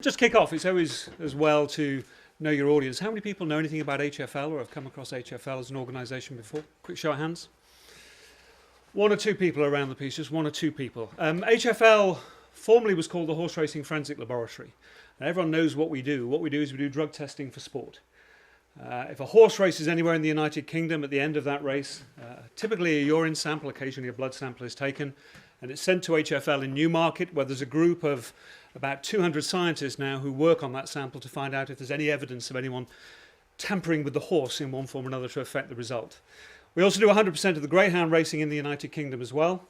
Just kick off, it's always as well to know your audience. How many people know anything about HFL or have come across HFL as an organisation before? Quick show of hands. One or two people around the piece, just one or two people. HFL formerly was called the Horse Racing Forensic Laboratory. And everyone knows what we do. What we do is we do drug testing for sport. If a horse races anywhere in the United Kingdom, at the end of that race, typically a urine sample, occasionally a blood sample is taken, and it's sent to HFL in Newmarket, where there's a group of about 200 scientists now who work on that sample to find out if there's any evidence of anyone tampering with the horse in one form or another to affect the result. We also do 100% of the greyhound racing in the United Kingdom as well.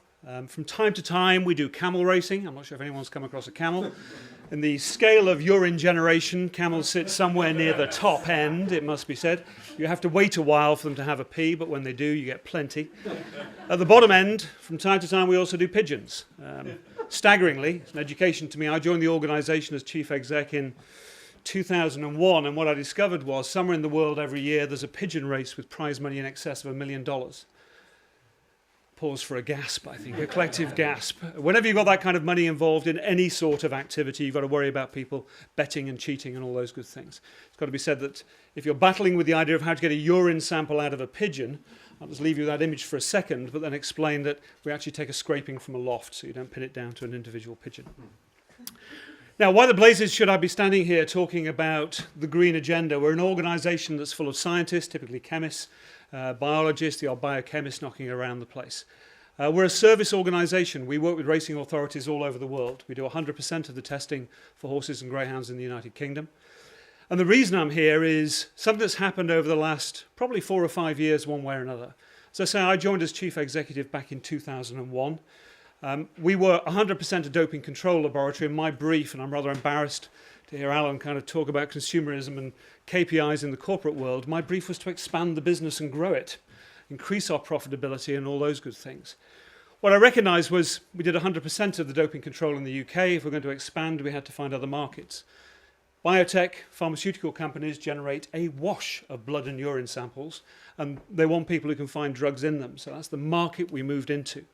From time to time we do camel racing. I'm not sure if anyone's come across a camel. In the scale of urine generation, camels sit somewhere near the top end, it must be said. You have to wait a while for them to have a pee, but when they do, you get plenty. At the bottom end, from time to time, we also do pigeons. Staggeringly, it's an education to me. I joined the organisation as chief exec in 2001, and what I discovered was somewhere in the world every year there's a pigeon race with prize money in excess of $1 million. Pause for a gasp, I think, a collective gasp. Whenever you've got that kind of money involved in any sort of activity, you've got to worry about people betting and cheating and all those good things. It's got to be said that if you're battling with the idea of how to get a urine sample out of a pigeon, I'll just leave you that image for a second, but then explain that we actually take a scraping from a loft, so you don't pin it down to an individual pigeon. Now, why the blazes should I be standing here talking about the green agenda? We're an organisation that's full of scientists, typically chemists, biologists, the odd biochemists knocking around the place. We're a service organisation. We work with racing authorities all over the world. We do 100% of the testing for horses and greyhounds in the United Kingdom. And the reason I'm here is something that's happened over the last probably 4 or 5 years, one way or another. As I say, I joined as chief executive back in 2001. We were 100% a doping control laboratory, and my brief, and I'm rather embarrassed to hear Alan kind of talk about consumerism and KPIs in the corporate world, my brief was to expand the business and grow it, increase our profitability and all those good things. What I recognised was we did 100% of the doping control in the UK. If we're going to expand, we had to find other markets. Biotech, pharmaceutical companies generate a wash of blood and urine samples, and they want people who can find drugs in them. So that's the market we moved into.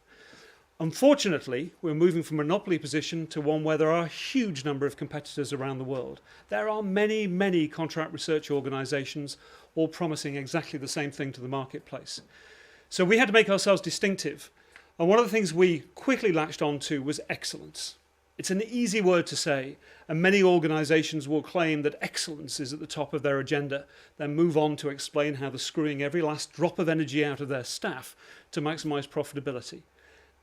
Unfortunately, we're moving from a monopoly position to one where there are a huge number of competitors around the world. There are many, many contract research organisations all promising exactly the same thing to the marketplace. So we had to make ourselves distinctive. And one of the things we quickly latched onto was excellence. It's an easy word to say, and many organisations will claim that excellence is at the top of their agenda, then move on to explain how they're screwing every last drop of energy out of their staff to maximise profitability.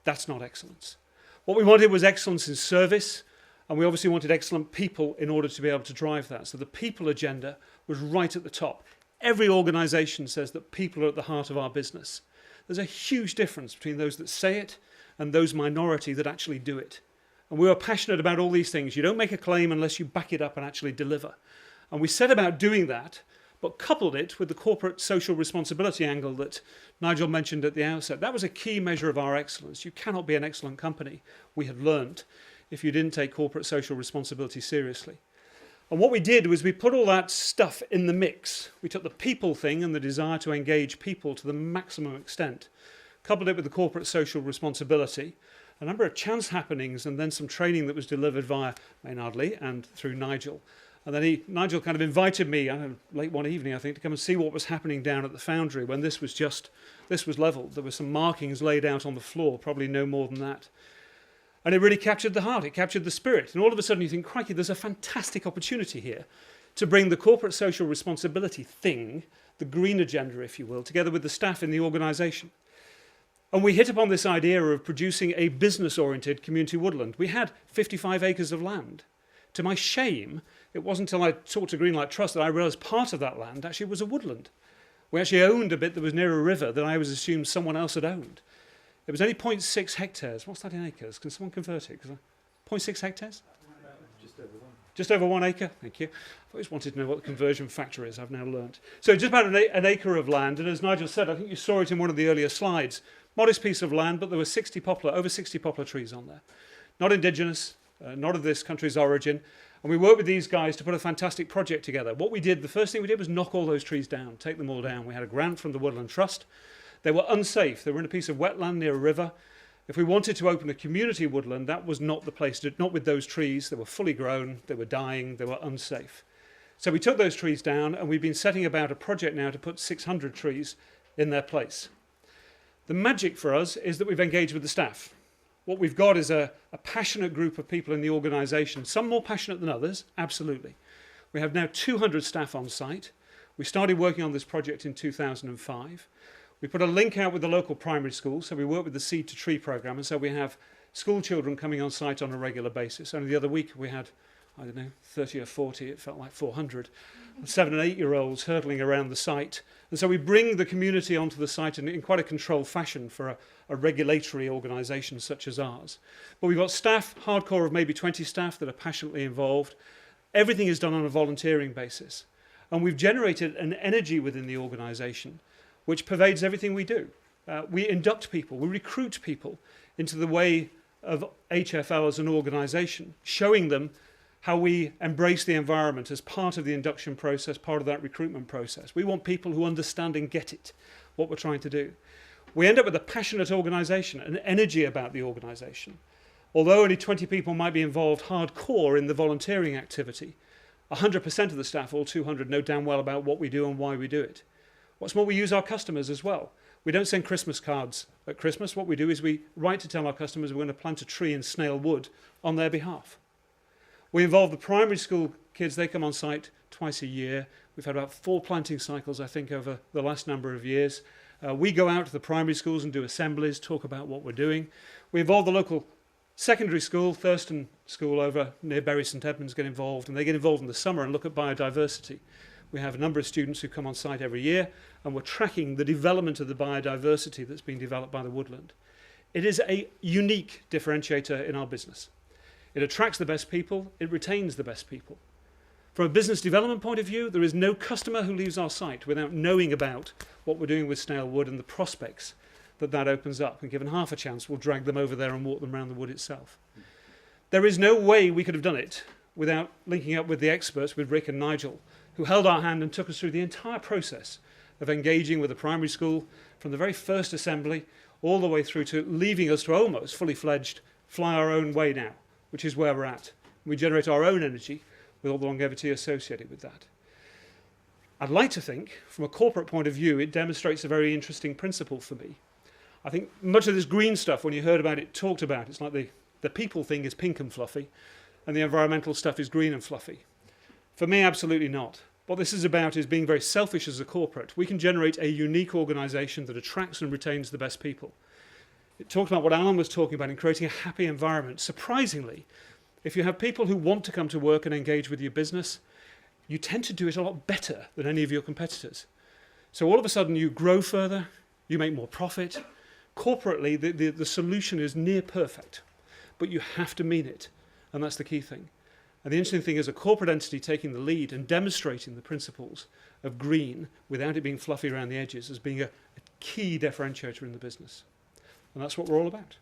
That's not excellence. What we wanted was excellence in service, and we obviously wanted excellent people in order to be able to drive that. So the people agenda was right at the top. Every organisation says that people are at the heart of our business. There's a huge difference between those that say it and those minority that actually do it. And we were passionate about all these things. You don't make a claim unless you back it up and actually deliver. And we set about doing that, but coupled it with the corporate social responsibility angle that Nigel mentioned at the outset. That was a key measure of our excellence. You cannot be an excellent company, we had learned, if you didn't take corporate social responsibility seriously. And what we did was we put all that stuff in the mix. We took the people thing and the desire to engage people to the maximum extent, coupled it with the corporate social responsibility, a number of chance happenings, and then some training that was delivered via Maynard Lee and through Nigel. And then Nigel kind of invited me, late one evening, I think, to come and see what was happening down at the foundry when this was leveled. There were some markings laid out on the floor, probably no more than that. And it really captured the heart, it captured the spirit. And all of a sudden you think, crikey, there's a fantastic opportunity here to bring the corporate social responsibility thing, the green agenda, if you will, together with the staff in the organisation. And we hit upon this idea of producing a business-oriented community woodland. We had 55 acres of land. To my shame, it wasn't until I talked to Greenlight Trust that I realised part of that land actually was a woodland. We actually owned a bit that was near a river that I always assumed someone else had owned. It was only 0.6 hectares. What's that in acres? Can someone convert it? 0.6 hectares? Just over 1 acre? Thank you. I've always wanted to know what the conversion factor is. I've now learnt. So just about an acre of land, and as Nigel said, I think you saw it in one of the earlier slides, modest piece of land, but there were over 60 poplar trees on there. Not indigenous, not of this country's origin. And we worked with these guys to put a fantastic project together. What we did, the first thing we did was knock all those trees down, take them all down. We had a grant from the Woodland Trust. They were unsafe. They were in a piece of wetland near a river. If we wanted to open a community woodland, that was not the place to, not with those trees. They were fully grown, they were dying, they were unsafe. So we took those trees down, and we've been setting about a project now to put 600 trees in their place. The magic for us is that we've engaged with the staff. What we've got is a passionate group of people in the organisation, some more passionate than others, absolutely. We have now 200 staff on site. We started working on this project in 2005. We put a link out with the local primary school, so we work with the Seed to Tree programme, and so we have school children coming on site on a regular basis. Only the other week we had, I don't know, 30 or 40, it felt like 400, 7 and 8-year-olds hurtling around the site. And so we bring the community onto the site in quite a controlled fashion for a regulatory organisation such as ours. But we've got staff, hardcore of maybe 20 staff that are passionately involved. Everything is done on a volunteering basis. And we've generated an energy within the organisation which pervades everything we do. We induct people, we recruit people into the way of HFL as an organisation, showing them how we embrace the environment as part of the induction process, part of that recruitment process. We want people who understand and get it, what we're trying to do. We end up with a passionate organisation, an energy about the organisation. Although only 20 people might be involved hardcore in the volunteering activity, 100% of the staff, all 200, know damn well about what we do and why we do it. What's more, we use our customers as well. We don't send Christmas cards at Christmas. What we do is we write to tell our customers we're going to plant a tree in Snail Wood on their behalf. We involve the primary school kids. They come on site twice a year. We've had about 4 planting cycles, I think, over the last number of years. We go out to the primary schools and do assemblies, talk about what we're doing. We involve the local secondary school, Thurston School over near Bury St Edmunds, get involved, and they get involved in the summer and look at biodiversity. We have a number of students who come on site every year, and we're tracking the development of the biodiversity that's being developed by the woodland. It is a unique differentiator in our business. It attracts the best people, it retains the best people. From a business development point of view, there is no customer who leaves our site without knowing about what we're doing with Snail Wood and the prospects that opens up, and given half a chance, we'll drag them over there and walk them around the wood itself. There is no way we could have done it without linking up with the experts, with Rick and Nigel, who held our hand and took us through the entire process of engaging with the primary school from the very first assembly all the way through to leaving us to almost fully fledged fly our own way now, which is where we're at. We generate our own energy with all the longevity associated with that. I'd like to think, from a corporate point of view, it demonstrates a very interesting principle for me. I think much of this green stuff, when you heard about it, talked about, it's like the people thing is pink and fluffy, and the environmental stuff is green and fluffy. For me, absolutely not. What this is about is being very selfish as a corporate. We can generate a unique organisation that attracts and retains the best people. It talked about what Alan was talking about in creating a happy environment. Surprisingly, if you have people who want to come to work and engage with your business, you tend to do it a lot better than any of your competitors. So all of a sudden you grow further, you make more profit. Corporately, the solution is near perfect, but you have to mean it, and that's the key thing. And the interesting thing is a corporate entity taking the lead and demonstrating the principles of green without it being fluffy around the edges as being a key differentiator in the business. And that's what we're all about.